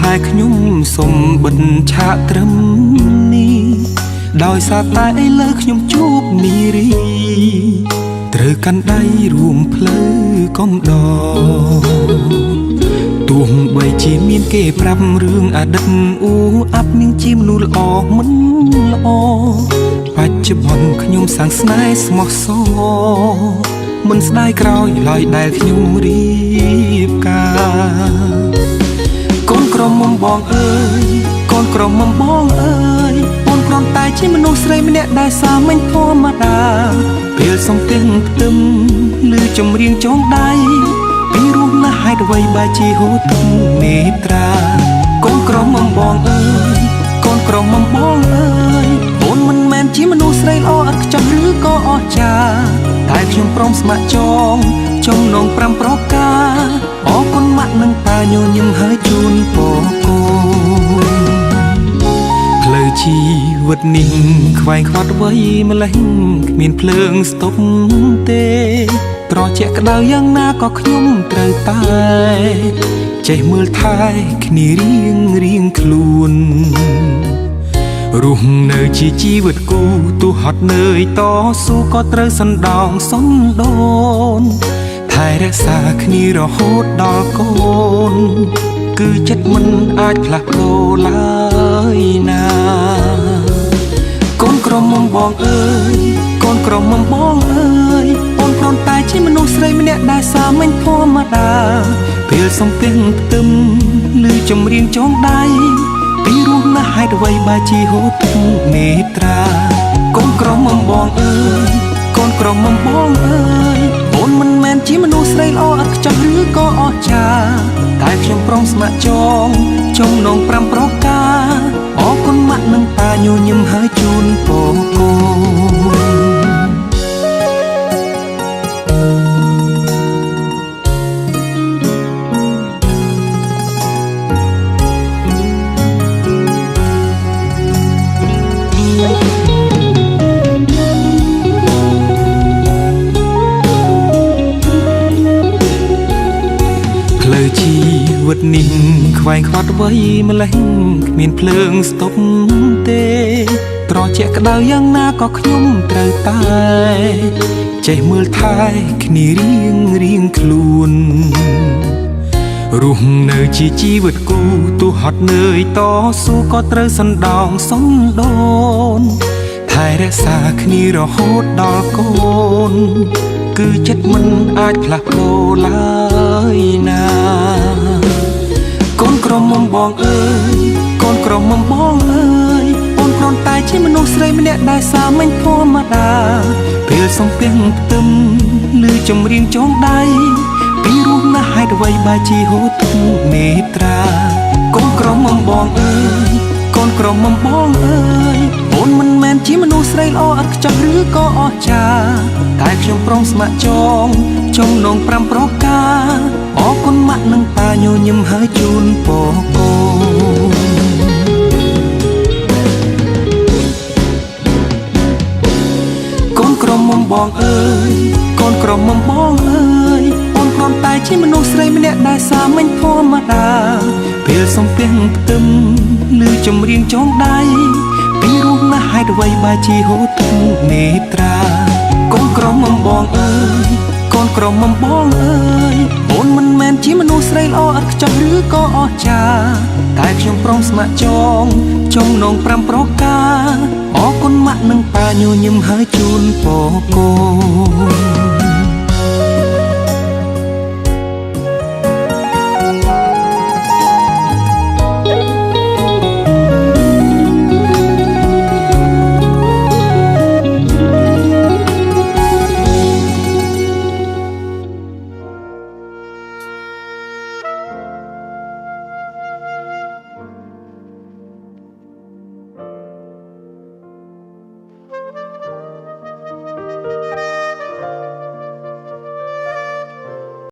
haiខ្ញុំសុំបិទឆាកត្រឹមនេះដោយសារតែឥឡូវខ្ញុំជួបនារីត្រូវកាន់ដៃរួមផ្លូវកំដរទោះបីជាមានគេប្រាប់រឿងអតីតអាប់នាងជាមនុស្សល្អមិនល្អបច្ចុប្បន្នខ្ញុំសាងស្នេហ៍ស្មោះសរមិនស្ដាយក្រោយឡើយដែលខ្ញុំរៀបការកូនក្រមុំបងអើយកូនក្រមុំបងអើយអូនគ្រាន់តែជាមនុស្សស្រីម្នាក់ដែលសាមញ្ញធម្មតាពេលសំទៀងផ្ទឹមឬចម្រៀងចងដៃពីរស់ណាស់ហេតុអ្វីបែរជាហូរទឹកនេត្រាកូនក្រមុំបងអើយកូនក្រមុំបងអើយអូនមិនមែនជាមនុស្សស្រីល្អឥតខ្ចោះឬក៏អស្ចារ្យតែខ្ញុំព្រមស្ម័គ្រចងចំណង5ប្រការអរគុណម៉ាក់និងប៉ាញញឹមហើយជូនពរកូនផ្លូវជីវិតនេះខ្វែងខ្វាត់វ័យម្លេះគ្មានភ្លើងស្ទប់ទេត្រជាក់ក្តៅយ៉ាងណាក៏ខ្ញុំត្រូវតែចេះមើលថែគ្នារៀងខ្លួនរស់នៅជាជីវិតគូទោះហត់នឿយតស៊ូក៏ត្រូវសណ្ដោងសន្ដូនថែរក្សាគ្នារហូតដល់កូនគឺចិត្តមិនអាចផ្លាស់ប្ដូរឡើយណាកូនក្រមុំបងអើយកូនក្រមុំបងអើយអូនគ្រាន់តែជាមនុស្សស្រីម្នាក់ដែលសាមញ្ញធម្មតាពេលសំទៀងផ្ទឹមឬចម្រៀងចងដៃពីរស់ណាស់ហេតុអ្វីបែរជាហូរទឹកនេត្រាកូនក្រមុំបងអើយកូនក្រមុំបងអើយអូនមិនមែនជាមនុស្សស្រីល្អឥតខ្ចោះឬក៏អស្ចារ្យតែខ្ញុំព្រមស្ម័គ្រចងចំណង5ប្រការអរគុណម៉ាក់និងប៉ាញញឹមហើយជូនពរកូនផ្លូវជីវិតនេះខ្វែងខ្វាត់វ័យម្លេះគ្មានភ្លើងស្ទប់ទេត្រជាក់ក្តៅយ៉ាងណាក៏ខ្ញុំត្រូវតែចេះមើលថែគ្នារៀងខ្លួនរស់នៅជាជីវិតគូទោះហត់នឿយតស៊ូក៏ត្រូវសណ្ដោងសន្ដូនថែរក្សាគ្នារហូតដល់កូនគឺចិត្តមិនអាចផ្លាស់ប្ដូរឡើយណាកូនក្រមុំបងអើយកូនក្រមុំបងអើយអូនគ្រាន់តែជាមនុស្សស្រីម្នាក់ដែលសាមញ្ញធម្មតាពេលសំទៀងផ្ទឹមឬចម្រៀងចងដៃពីរស់ណាស់ហេតុអ្វីបែរជាហូរទឹកនេត្រាកូនក្រមុំបងអើយកូនក្រមុំបងអើយអូនមិនមែនជាមនុស្សស្រីល្អឥតខ្ចោះឬក៏អស្ចារ្យតែខ្ញុំព្រមស្ម័គ្រចងចំណង5ប្រការអរគុណម៉ាក់និងប៉ាញញឹមហើយជូនពរកូនកូនក្រមុំបងអើយកូនក្រមុំបងអើយអូនគ្រាន់តែជាមនុស្សស្រីម្នាក់ដែលសាមញ្ញធម្មតាពេលសំទៀងផ្ទឹមឬចម្រៀងចងដៃពីរស់ណាស់ហេតុអ្វីបែរជាហូរទឹកនេត្រាកូនក្រមុំបងអើយកូនក្រមុំបងអើយអូនមិនមែនជាមនុស្សស្រីល្អឥតខ្ចោះឬក៏អស្ចារ្យតែខ្ញុំព្រមស្ម័គ្រចងចំណង5ប្រការអរគុណម៉ាក់និងប៉ាញញឹមហើយជូនពរកូន